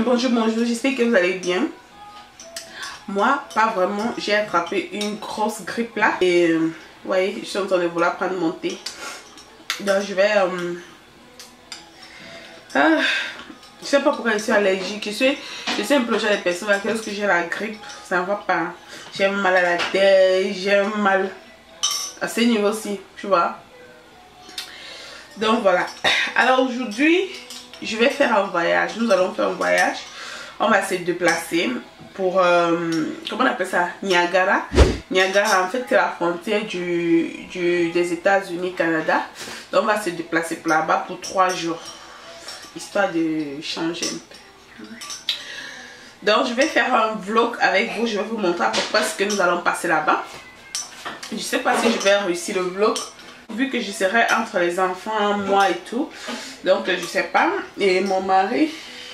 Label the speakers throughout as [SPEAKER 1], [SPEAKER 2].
[SPEAKER 1] Bonjour, bonjour, j'espère que vous allez bien. Moi, pas vraiment, j'ai attrapé une grosse grippe là. Et vous voyez, je suis en train de vouloir prendre mon thé. Donc je vais... je sais pas pourquoi je suis allergique. Je suis un peu le genre de personne à lorsque j'ai la grippe, ça ne va pas. J'ai mal à la tête, j'ai mal à ce niveau aussi, tu vois. Donc voilà. Alors aujourd'hui, je vais faire un voyage. Nous allons faire un voyage. On va se déplacer pour, comment on appelle ça? Niagara. Niagara, en fait, c'est la frontière des États-Unis, Canada. Donc on va se déplacer pour là-bas pour 3 jours. Histoire de changer un peu. Donc je vais faire un vlog avec vous. Je vais vous montrer à peu près ce que nous allons passer là-bas. Je sais pas si je vais réussir le vlog, vu que je serai entre les enfants, moi et tout. Donc je sais pas. Et mon mari,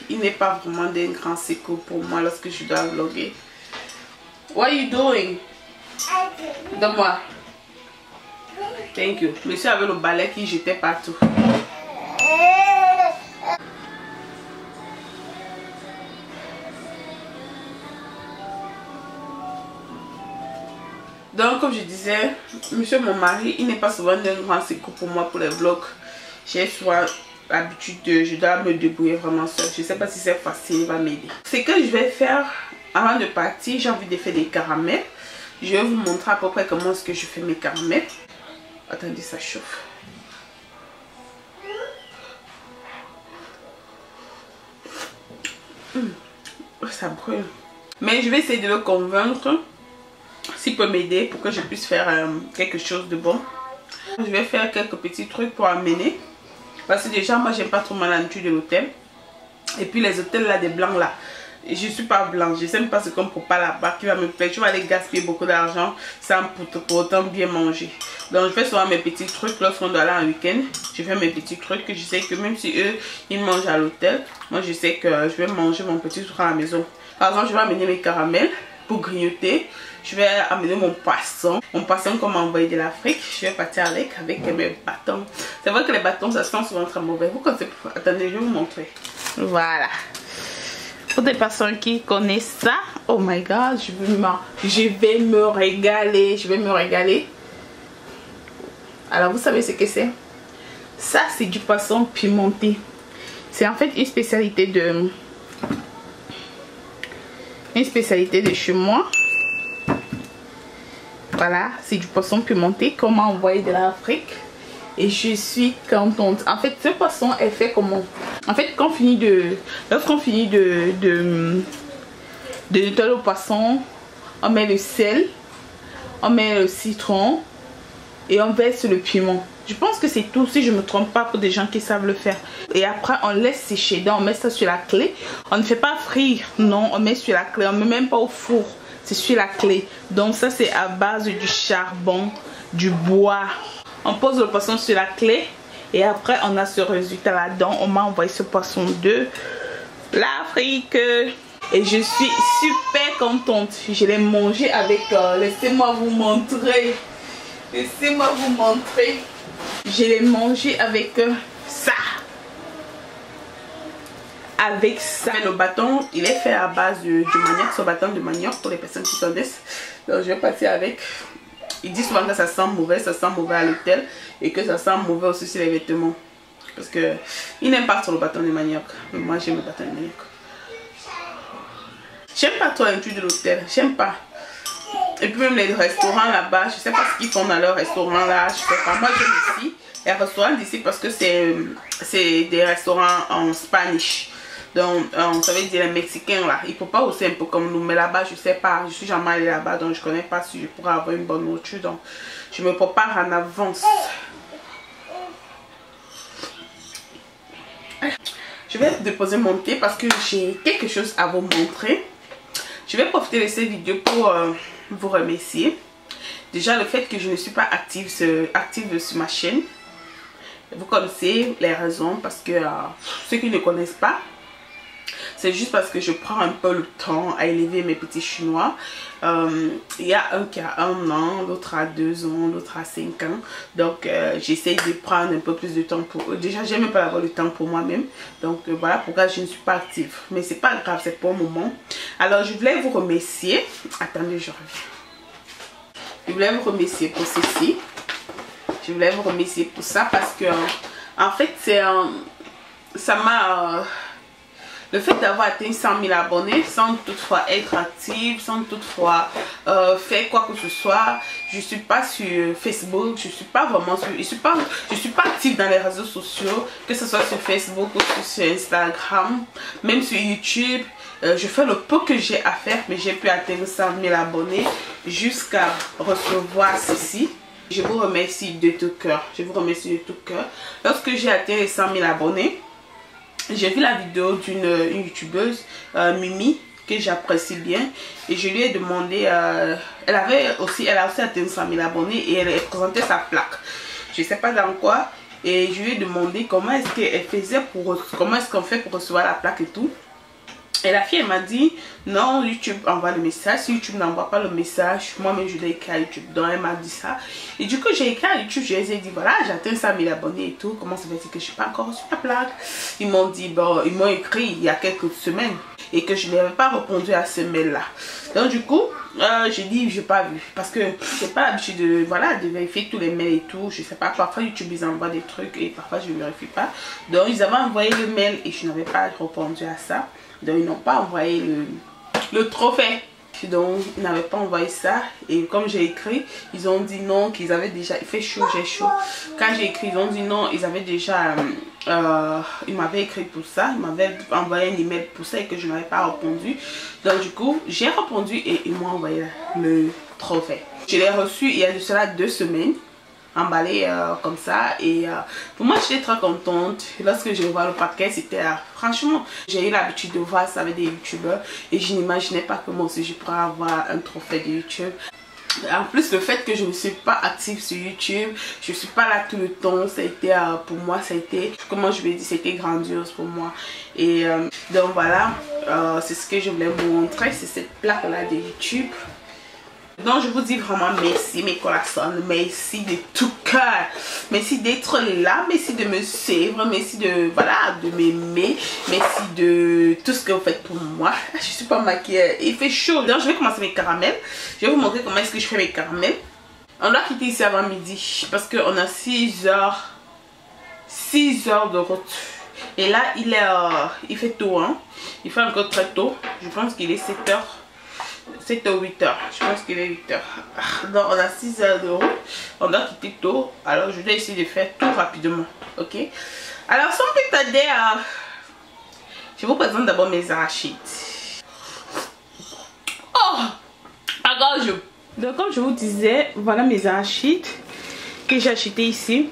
[SPEAKER 1] il n'est pas vraiment d'un grand secours pour moi lorsque je dois vlogger. What are you doing? Donne-moi. Thank you. Monsieur avait le balai qui jetait partout. Donc comme je disais, monsieur mon mari, il n'est pas souvent d'un grand secours pour moi pour les vlogs. J'ai soit l'habitude de, je dois me débrouiller vraiment seule. Je ne sais pas si c'est facile, il va m'aider. Ce que je vais faire avant de partir, j'ai envie de faire des caramels. Je vais vous montrer à peu près comment est-ce que je fais mes caramels. Attendez, ça chauffe. Ça brûle. Mais je vais essayer de le convaincre s'il peut m'aider pour que je puisse faire quelque chose de bon. Je vais faire quelques petits trucs pour amener. Parce que déjà, moi, j'aime pas trop la nourriture de l'hôtel. Et puis les hôtels là, des blancs là. Je suis pas blanche. Je sais même pas ce qu'on prépare là-bas qui va me plaire. Tu vas aller gaspiller beaucoup d'argent sans pour autant bien manger. Donc, je fais souvent mes petits trucs lorsqu'on doit aller en week-end. Je fais mes petits trucs que je sais que même si eux, ils mangent à l'hôtel, moi, je sais que je vais manger mon petit truc à la maison. Par exemple, je vais amener mes caramels pour grignoter. Je vais amener mon poisson qu'on m'a envoyé de l'Afrique. Je vais partir avec mes bâtons. C'est vrai que les bâtons, ça sent souvent très mauvais. Vous connaissez? Attendez, je vais vous montrer. Voilà. Pour des personnes qui connaissent ça, oh my god, je vais me régaler. Je vais me régaler. Alors, vous savez ce que c'est? Ça, c'est du poisson pimenté. C'est en fait une spécialité de chez moi. Voilà, c'est du poisson pimenté qu'on m'a envoyé de l'Afrique. Et je suis contente. En fait, ce poisson est fait comment? En fait, lorsqu'on finit de nettoyer le poisson, on met le sel, on met le citron et on verse le piment. Je pense que c'est tout, si je ne me trompe pas, pour des gens qui savent le faire. Et après, on laisse sécher. Donc, on met ça sur la clé. On ne fait pas frire, non, on met sur la clé. On ne met même pas au four. C'est sur la clé. Donc ça, c'est à base du charbon, du bois. On pose le poisson sur la clé. Et après, on a ce résultat là-dedans. On m'a envoyé ce poisson de l'Afrique. Et je suis super contente. Je l'ai mangé avec... laissez-moi vous montrer. Laissez-moi vous montrer. Je l'ai mangé avec ça. Avec ça. Le bâton, il est fait à base du manioc, ce bâton de manioc pour les personnes qui connaissent. Donc je vais partir avec. Ils disent souvent que ça sent mauvais à l'hôtel et que ça sent mauvais aussi sur les vêtements. Parce que ils n'aiment pas trop le bâton de manioc. Mais moi j'aime le bâton de manioc. J'aime pas trop l'intuit de l'hôtel, j'aime pas. Et puis même les restaurants là-bas, je sais pas ce qu'ils font dans leur restaurant là, je sais pas. Moi j'aime ici, les restaurants d'ici parce que c'est des restaurants en Spanish. Donc, ça veut dire les Mexicains là, ils préparent aussi un peu comme nous, mais là-bas, je sais pas, je suis jamais allée là-bas, donc je connais pas si je pourrais avoir une bonne nourriture, donc je me prépare en avance. Je vais déposer mon thé parce que j'ai quelque chose à vous montrer. Je vais profiter de cette vidéo pour vous remercier. Déjà, le fait que je ne suis pas active sur ma chaîne. Vous connaissez les raisons parce que ceux qui ne connaissent pas, C'est juste parce que je prends un peu le temps à élever mes petits chinois. Il y a un qui a 1 an, l'autre a 2 ans, l'autre a 5 ans. Donc j'essaie de prendre un peu plus de temps pour eux. Déjà j'aime pas avoir le temps pour moi-même. Donc voilà pourquoi je ne suis pas active. Mais c'est pas grave, c'est pour le moment. Alors je voulais vous remercier. Attendez, je reviens. Je voulais vous remercier pour ceci. Je voulais vous remercier pour ça parce que en fait c'est ça m'a le fait d'avoir atteint 100 000 abonnés sans toutefois être active, sans toutefois faire quoi que ce soit. Je suis pas sur Facebook, je suis pas vraiment sur, je suis pas active dans les réseaux sociaux, que ce soit sur Facebook ou sur Instagram, même sur YouTube. Je fais le peu que j'ai à faire, mais j'ai pu atteindre 100 000 abonnés jusqu'à recevoir ceci. Je vous remercie de tout cœur. Je vous remercie de tout cœur. Lorsque j'ai atteint les 100 000 abonnés, j'ai vu la vidéo d'une youtubeuse, Mimi, que j'apprécie bien. Et je lui ai demandé, elle a aussi atteint 100 000 abonnés et elle présentait sa plaque. Je ne sais pas dans quoi. Et je lui ai demandé comment est-ce qu'elle faisait comment est-ce qu'on fait pour recevoir la plaque et tout. Et la fille elle m'a dit non, YouTube envoie le message. Si YouTube n'envoie pas le message, moi-même je l'ai écrit à YouTube. Donc elle m'a dit ça. Et du coup j'ai écrit à YouTube, je les ai dit voilà, j'ai atteint 100 000 abonnés et tout. Comment ça fait que je suis pas encore reçu la plaque? Ils m'ont dit bon, ils m'ont écrit il y a quelques semaines et que je n'avais pas répondu à ce mail là. Donc du coup j'ai dit j'ai pas vu parce que j'ai pas l'habitude de de vérifier tous les mails et tout. Je sais pas, parfois YouTube ils envoient des trucs et parfois je ne vérifie pas. Donc ils avaient envoyé le mail et je n'avais pas répondu à ça. Donc ils n'ont pas envoyé le trophée. Donc ils n'avaient pas envoyé ça. Et comme j'ai écrit, ils ont dit non, qu'ils avaient déjà, il fait chaud, j'ai chaud. Quand j'ai écrit, ils ont dit non, ils avaient déjà ils m'avaient écrit pour ça, ils m'avaient envoyé un email pour ça et que je n'avais pas répondu. Donc du coup j'ai répondu et ils m'ont envoyé le trophée. Je l'ai reçu il y a de cela 2 semaines, emballé comme ça. Et pour moi j'étais très contente. Lorsque je vois le paquet, c'était franchement, j'ai eu l'habitude de voir ça avec des youtubeurs et je n'imaginais pas que moi aussi je pourrais avoir un trophée de YouTube. En plus le fait que je ne suis pas active sur YouTube, je ne suis pas là tout le temps, ça a été pour moi, ça a été, comment je vais dire, c'était grandiose pour moi. Et donc voilà, c'est ce que je voulais vous montrer, c'est cette plaque là de YouTube. Donc je vous dis vraiment merci mes corazones, merci de tout cœur, merci d'être là, merci de me suivre, merci de m'aimer, merci de tout ce que vous faites pour moi. Je suis pas maquillée, il fait chaud. Donc je vais commencer mes caramels. Je vais vous montrer comment est-ce que je fais mes caramels. On doit quitter ici avant midi parce qu'on a 6 heures de route. Et là il fait tôt, hein. Il fait encore très tôt. Je pense qu'il est 7 heures. 7 ou 8 heures, je pense qu'il est 8 heures. Donc on a 6 heures de route, on doit quitter tôt. Alors je vais essayer de faire tout rapidement, ok? Alors sans plus tarder, je vous présente d'abord mes arachides. Oh, alors donc comme je vous disais, voilà mes arachides que j'ai acheté ici.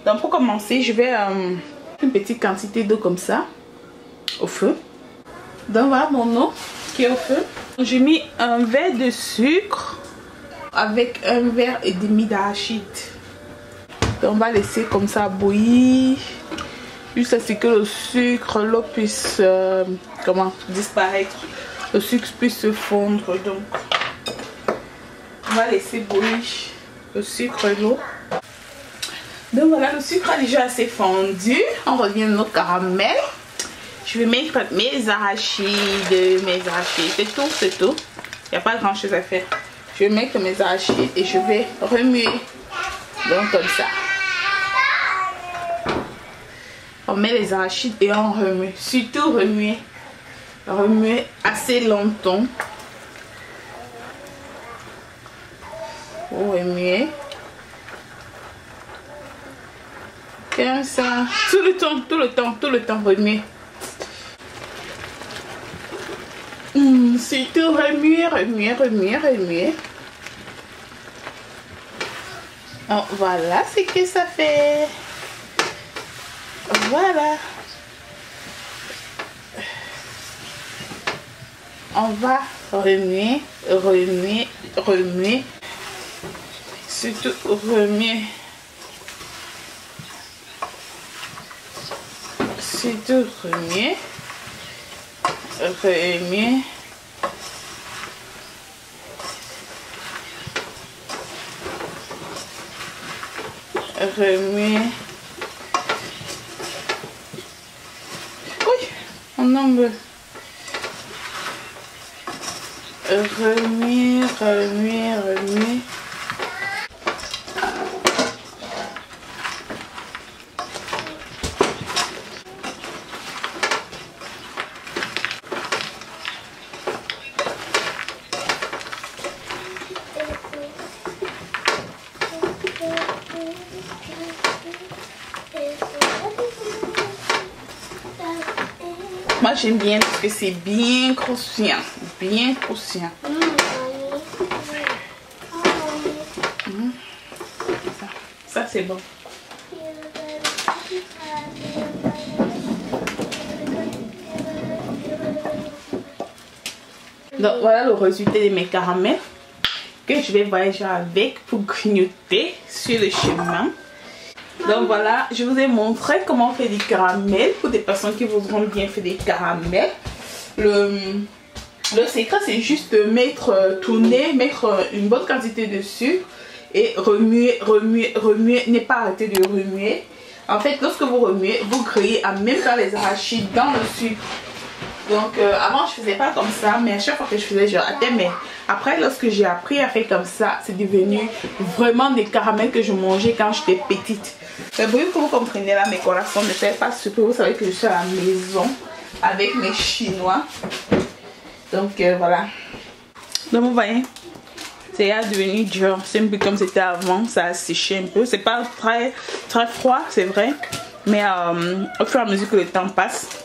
[SPEAKER 1] Donc pour commencer, je vais une petite quantité d'eau comme ça au feu. Donc voilà mon eau qui est au feu. J'ai mis un verre de sucre avec un verre et demi d'arachide. On va laisser comme ça bouillir jusqu'à ce que le sucre, l'eau puisse disparaître, le sucre puisse se fondre. Donc on va laisser bouillir le sucre et l'eau. Donc voilà, le sucre a déjà assez fondu. On revient à nos caramels. Je vais mettre mes arachides, c'est tout, c'est tout. Il n'y a pas grand chose à faire. Je vais mettre mes arachides et je vais remuer. Donc comme ça. On met les arachides et on remue. Surtout remuer. Remuer assez longtemps. Remuer. Comme ça. Tout le temps remuer. Surtout remuer. Oh, voilà ce que ça fait. Voilà. On va remuer. Surtout remuer. Remue. Remue. Oui, on nombre. Remue, remue, remue. Moi j'aime bien parce que c'est bien croustillant, bien croustillant. Ça c'est bon. Donc voilà le résultat de mes caramels que je vais voyager avec pour grignoter sur le chemin. Donc voilà, je vous ai montré comment on fait des caramels pour des personnes qui voudront bien faire des caramels. Le secret c'est juste de mettre, tourner, mettre une bonne quantité de sucre et remuer, remuer, remuer, ne pas arrêter de remuer. En fait, lorsque vous remuez, vous grillez en même temps les arachides dans le sucre. Donc avant je faisais pas comme ça, mais à chaque fois que je faisais je ratais. Mais après lorsque j'ai appris à faire comme ça, c'est devenu vraiment des caramels que je mangeais quand j'étais petite. Mais pour que vous compreniez là, mes coraçons ne fait pas super. Vous savez que je suis à la maison avec mes chinois. Donc voilà. Donc vous voyez, c'est devenu dur. C'est un peu comme c'était avant, ça a séché un peu. C'est pas très froid, c'est vrai. Mais au fur et à mesure que le temps passe,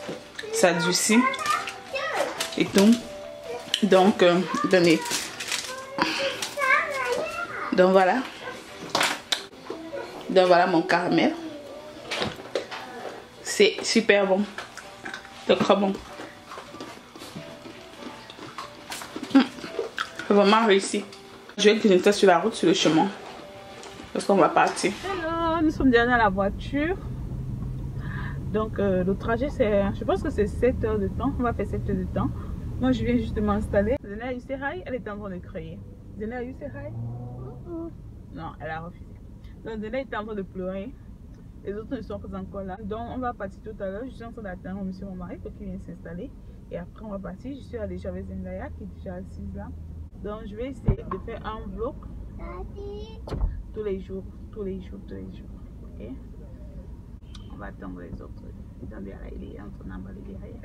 [SPEAKER 1] ça durcit et tout. Donc donnez. Donc voilà. Donc voilà mon caramel. C'est super bon. C'est très bon. Vraiment réussi. Je vais grignoter sur la route, sur le chemin. Parce qu'on va partir. Hello, nous sommes déjà à la voiture. Donc le trajet c'est, je pense que c'est 7 heures de temps. On va faire 7 heures de temps. Moi je viens juste de m'installer. Zena, you say hi? Elle est en train de crier. Zena, you say hi? Non, elle a refusé. Donc Zena est en train de pleurer. Les autres ne sont pas encore là. Donc on va partir tout à l'heure. Je suis en train d'attendre monsieur mon mari pour qu'il vienne s'installer. Et après on va partir. Je suis allée avec Zendaya qui est déjà assise là. Donc je vais essayer de faire un vlog tous les jours. Ok? On va attendre les autres. Attendez, il est en train d'emballer derrière.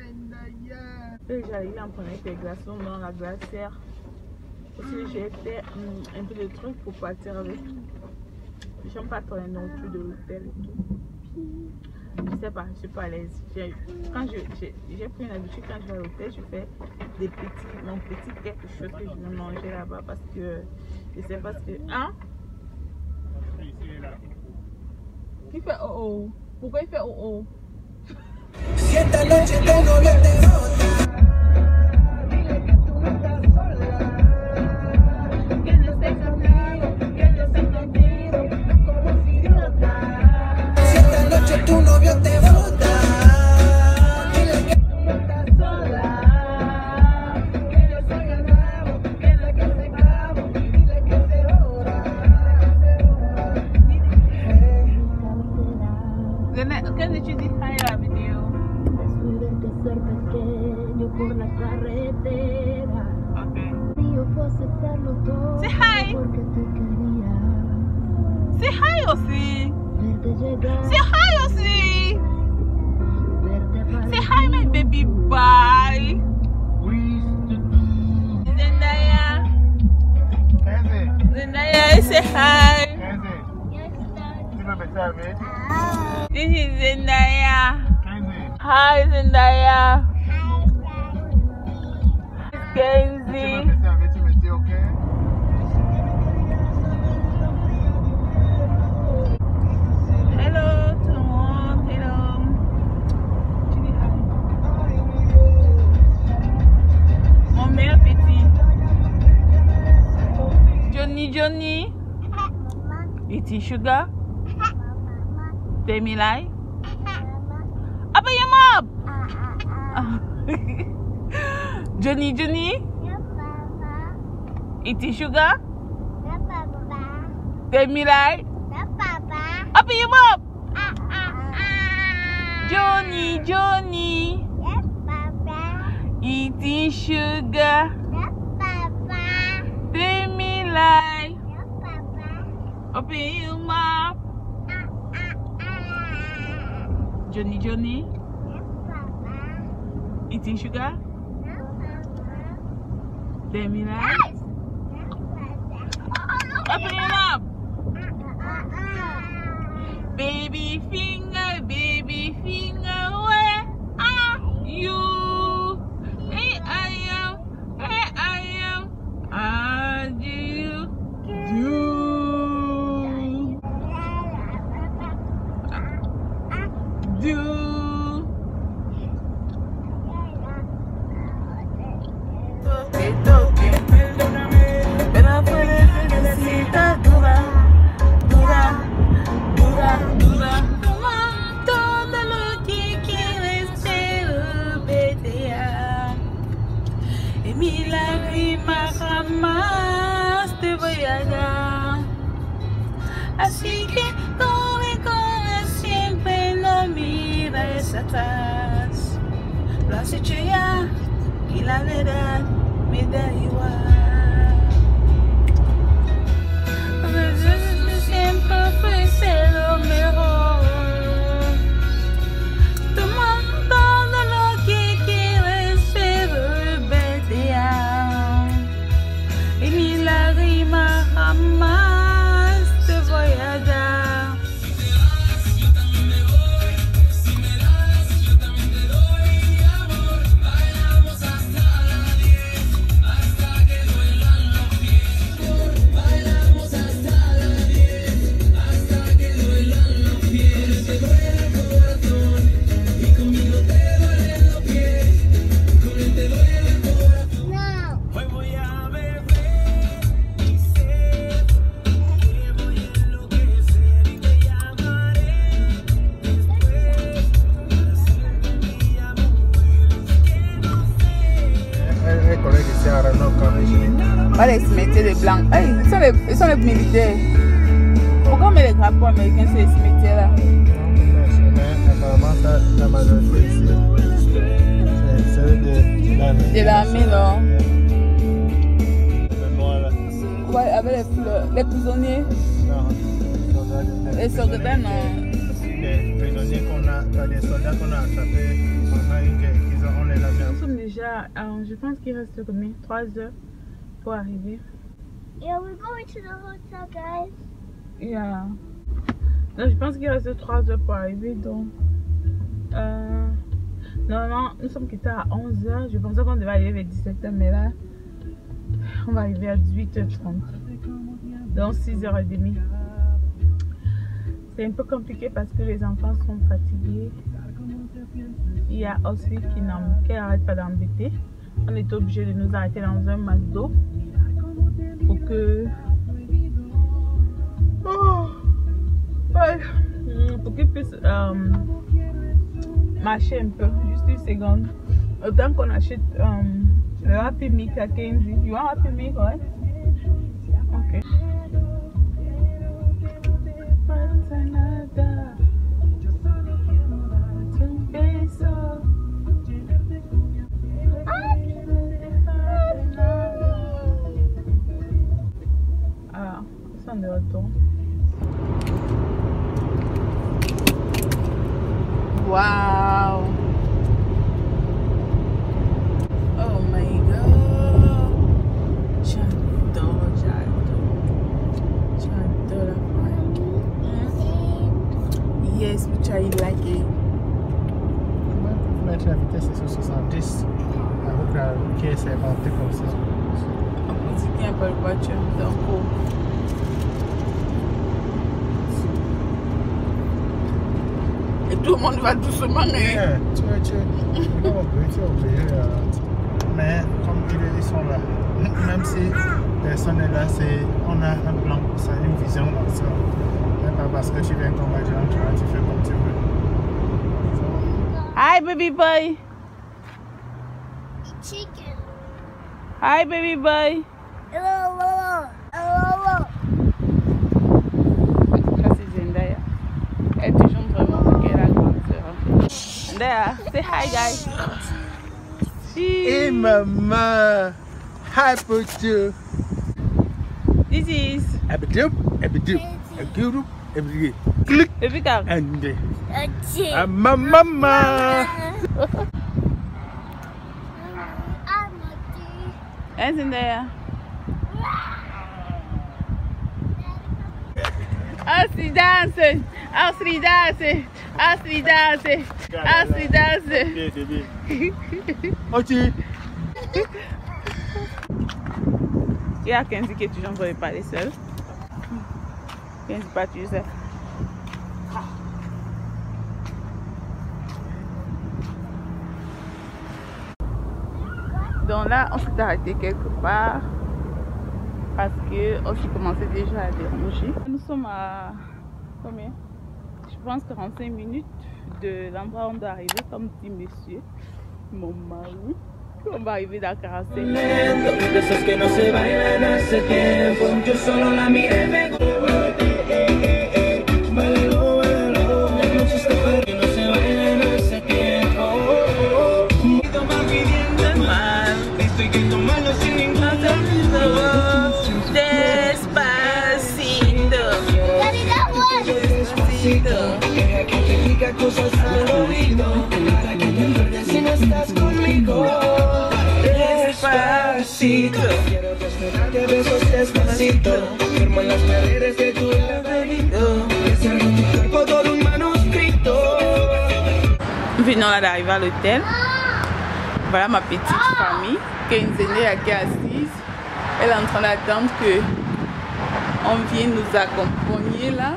[SPEAKER 1] Déjà il est en train de faire glaçons dans la glacière. Aussi j'ai fait un peu de trucs pour partir avec. J'aime pas trop la nourriture de l'hôtel et tout. Je sais pas, je suis pas à l'aise. J'ai pris une habitude quand je vais à l'hôtel, je fais mon petit quelque chose que je vais manger là-bas parce que je sais pas ce que. Hein? Qui fait oh oh? Pourquoi il fait oh oh? Si esta noche tu novio te bota. Tu novio te bota, dile que tú estás sola, que yo soy el nuevo, que es la que se clavo, dile que se joda, ¿Qué did you decide la video? Después de ser pequeño por la carretera, yo puedo aceptarlo todo. Say hi. Porque te quería. Say hi, Osi. Say hi, Osi. Say hi, my baby. Bye. Zendaya. Zendaya, say hi. This is Zendaya. Hi, Zendaya. Kenzie. Johnny, eating sugar. Tell me lie. Apa ya mom? Johnny, Johnny?
[SPEAKER 2] Yeah, Papa.
[SPEAKER 1] Eating sugar?
[SPEAKER 2] Yeah, Papa.
[SPEAKER 1] Tell me like?
[SPEAKER 2] Yeah, Papa.
[SPEAKER 1] Open your mouth!
[SPEAKER 2] Ah.
[SPEAKER 1] Johnny, Johnny.
[SPEAKER 2] Yeah, Papa.
[SPEAKER 1] Eating sugar.
[SPEAKER 2] Yeah, Papa.
[SPEAKER 1] Tell me like?
[SPEAKER 2] Yeah, Papa.
[SPEAKER 1] Open your mouth. Johnny, Johnny.
[SPEAKER 2] Yeah, Papa.
[SPEAKER 1] Eating sugar.
[SPEAKER 2] Yeah, Papa.
[SPEAKER 1] Tell me like?
[SPEAKER 2] Yes. Yeah, Papa.
[SPEAKER 1] Open your mouth.
[SPEAKER 2] Ah.
[SPEAKER 1] Baby finger, where are you? Here I am, how do you do? Mi lágrima jamás te voy a dar, así que corre siempre, no mires atrás. Lo has hecho ya y la verdad me da igual. A veces siempre fuiste lo mejor. Toma todo lo que quieres, pero vete ya. Y mi lágrima jamás te voy a dar. Voilà, ils se mettaient les blancs. Hey, ils sont les militaires. Pourquoi on met les drapeaux américains sur les cimetières là?
[SPEAKER 3] Apparemment, la majorité ici, c'est de
[SPEAKER 1] l'armée, non?
[SPEAKER 3] Le noir là.
[SPEAKER 1] Ouais, avec les fleurs. Les prisonniers?
[SPEAKER 3] Non.
[SPEAKER 1] Les soldats, non.
[SPEAKER 3] Les prisonniers qu'on a, les soldats qu'on a attrapés pendant une guerre, on les a mis.
[SPEAKER 1] Nous sommes déjà, je pense qu'il reste combien? 3 heures pour arriver.
[SPEAKER 2] Yeah, we're going to the hotel, guys.
[SPEAKER 1] Yeah. Donc, je pense qu'il reste 3 heures pour arriver. Donc, normalement, nous sommes quittés à 11 heures. Je pensais qu'on devait arriver vers 17 heures, mais là, on va arriver à 18h30. Donc, 6h30. C'est un peu compliqué parce que les enfants sont fatigués. Il y a aussi qui n'arrête pas d'embêter. On est obligé de nous arrêter dans un McDo pour que pour qu'ils puissent marcher un peu. Juste une seconde. Autant qu'on achète le Happy Meal à 15. You want Happy Meal, right? Ok. Ah, ils sont de retour. Wow! Oh my god! J'adore la fête. Yes, which I like it.
[SPEAKER 3] Mettre la vitesse sur 70 avec la caisse inventée comme ça.
[SPEAKER 1] On peut un peu la voiture, donc et tout le monde va doucement.
[SPEAKER 3] Yeah, tu es obligé. Mais comme ils sont là, même si personne n'est là, on a un plan pour ça, une vision ensemble. Mais pas parce que tu viens comme agent, tu fais comme tu veux.
[SPEAKER 1] Hi, baby boy.
[SPEAKER 2] Chicken.
[SPEAKER 1] Hi, baby boy.
[SPEAKER 2] Hello.
[SPEAKER 1] Ça, c'est Zendaya. Elle est toujours vraiment qu'elle a grande sœur. Zendaya, say hi, guys.
[SPEAKER 3] Hey, maman. Hi, Pocho.
[SPEAKER 1] This is
[SPEAKER 3] Abidou. Click.
[SPEAKER 1] baby car.
[SPEAKER 3] And
[SPEAKER 2] I'm
[SPEAKER 3] mama.
[SPEAKER 1] Hein, Zendaya? Asri danse.
[SPEAKER 3] Ochi.
[SPEAKER 1] Il y a Kenzie qui est toujours en train de parler seule. Kenzie pas toujours seule. Donc là, on s'est arrêté quelque part parce qu'on s'est commencé déjà à déranger. Nous sommes à combien? Je pense 45 minutes de l'endroit où on doit arriver, comme dit monsieur, mon mari. On va arriver dans 45 minutes.
[SPEAKER 4] De esos que no se bailan hace tiempo, yo solo la miré y me bailó, las noches de perro no se bailan hace tiempo. Va pidiendo mal, estoy que tomarlo sin ningún despacito. Despacito, deja que te diga cosas al oído, para que te acuerdes si no estás conmigo. Despacito, quiero desnudarte a besos despacito, firmo en las paredes de tu laberinto, desarmo tu cuerpo todo un manuscrito.
[SPEAKER 1] Nous venons là d'arriver à l'hôtel. Voilà ma petite famille, Kenzene qui est assise. Elle est en train d'attendre que on vienne nous accompagner là.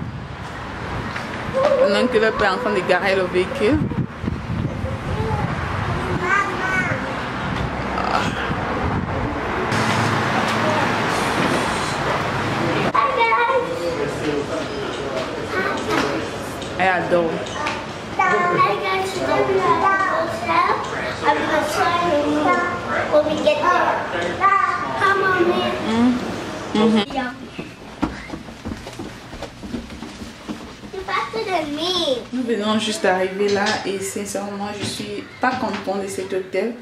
[SPEAKER 1] Pendant que le père est en train de garer le véhicule. Elle adore.
[SPEAKER 2] I'm gonna try when we get there. Come on, man. Yeah. You're faster than me.
[SPEAKER 1] Nous venons juste d'arriver là et sincèrement je suis pas contente de cet hôtel.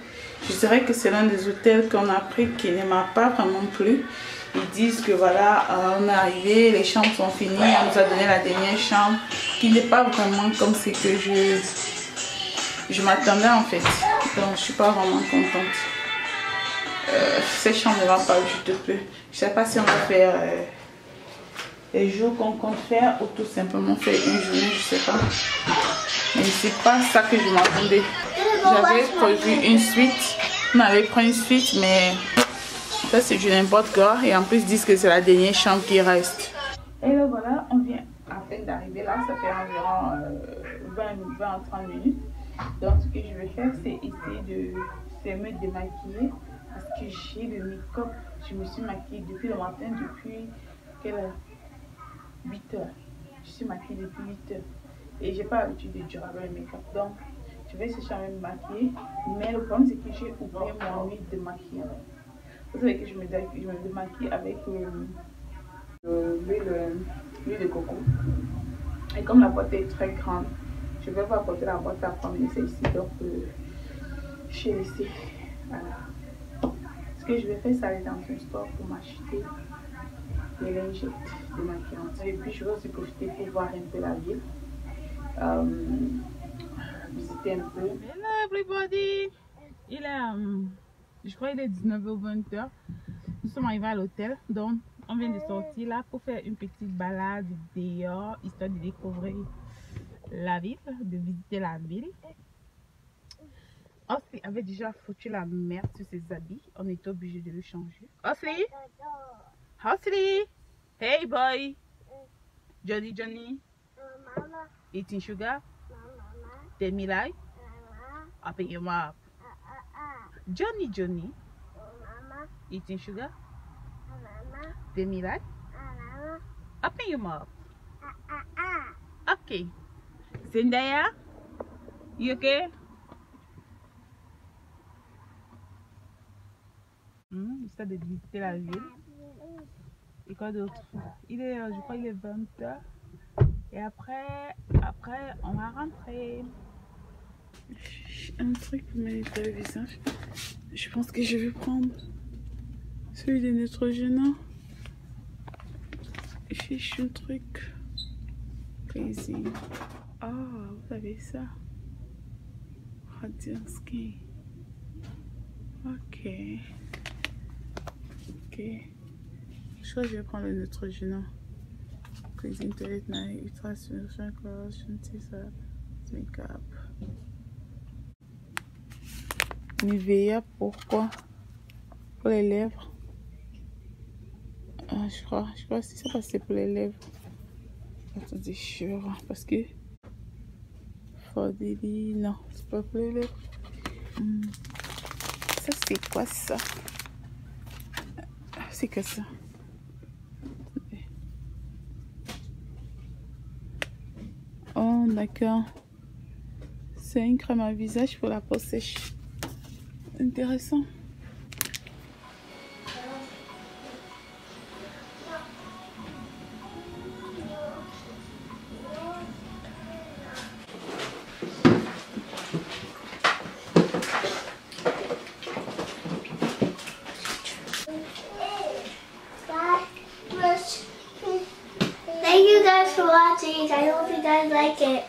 [SPEAKER 1] Je dirais que c'est l'un des hôtels qu'on a pris qui ne m'a pas vraiment plu. Ils disent que voilà, on est arrivé, les chambres sont finies, on nous a donné la dernière chambre qui n'est pas vraiment comme ce que je m'attendais en fait. Donc je suis pas vraiment contente. Cette chambre ne va pas du tout plus. Je sais pas si on va faire les jours qu'on compte faire ou tout simplement faire une journée, je sais pas. Mais c'est pas ça que je m'attendais. J'avais prévu une suite. On avait pris une suite mais ça c'est du n'importe quoi. Et en plus ils disent que c'est la dernière chambre qui reste. Et là voilà, on vient à peine d'arriver là. Ça fait environ 20 à 30 minutes. Donc ce que je vais faire c'est essayer de me démaquiller. Parce que j'ai le make-up. Je me suis maquillée depuis le matin, depuis quelle heure? 8 heures. Je suis maquillée depuis 8 heures. Et j'ai pas l'habitude de durer avec le make-up. Donc je vais essayer de me maquiller. Mais le problème c'est que j'ai oublié mon huile de maquillage. Vous savez que je me démaquille avec l'huile de coco. Et comme la boîte est très grande, je vais pas porter la boîte à promener celle-ci. Donc j'ai laissé. Voilà. Ce que je vais faire, c'est aller dans un store pour m'acheter les lingettes de maquillage. Et puis je vais aussi profiter pour voir un peu la ville. Visiter un peu. Hello everybody! Il est, je crois qu'il est 19h ou 20h. Nous sommes arrivés à l'hôtel. Donc on vient de sortir là pour faire une petite balade dehors, histoire de découvrir la ville, de visiter la ville. Osli avait déjà foutu la merde sur ses habits. On était obligé de le changer. Osli? Osli? Hey boy! Johnny?
[SPEAKER 2] Mama.
[SPEAKER 1] Eating sugar?
[SPEAKER 2] Mama.
[SPEAKER 1] Tell me lie?
[SPEAKER 2] Mama.
[SPEAKER 1] Open your mouth. Johnny?
[SPEAKER 2] Mama.
[SPEAKER 1] Eating sugar?
[SPEAKER 2] Mama.
[SPEAKER 1] Tell me lie?
[SPEAKER 2] Mama.
[SPEAKER 1] Open your mouth. Okay. Zendaya? You okay? ça de visiter la ville. Et quoi d'autre? Il est, je crois il est 20h. Et après on va rentrer. Un truc pour mettre le visage. Je pense que je vais prendre celui de Neutrogena. Fiche un truc crazy. Ah, vous avez ça. Radiant Skin. Ok. Ok. Je crois que je vais prendre le Neutrogena. Cuisine Toilette Night, Ultra Solution Collection, Teaser, Make-up. Nivea, pourquoi? Pour les lèvres. Ah, je crois que c'est ça parce que c'est pour les lèvres. Attendez, je vais voir parce que Fordili, non, c'est pas pour les lèvres. Ça c'est quoi ça? C'est que ça. Oh d'accord. C'est une crème à visage pour la peau sèche. Intéressant.
[SPEAKER 2] Thank you guys for watching. I hope you guys like it.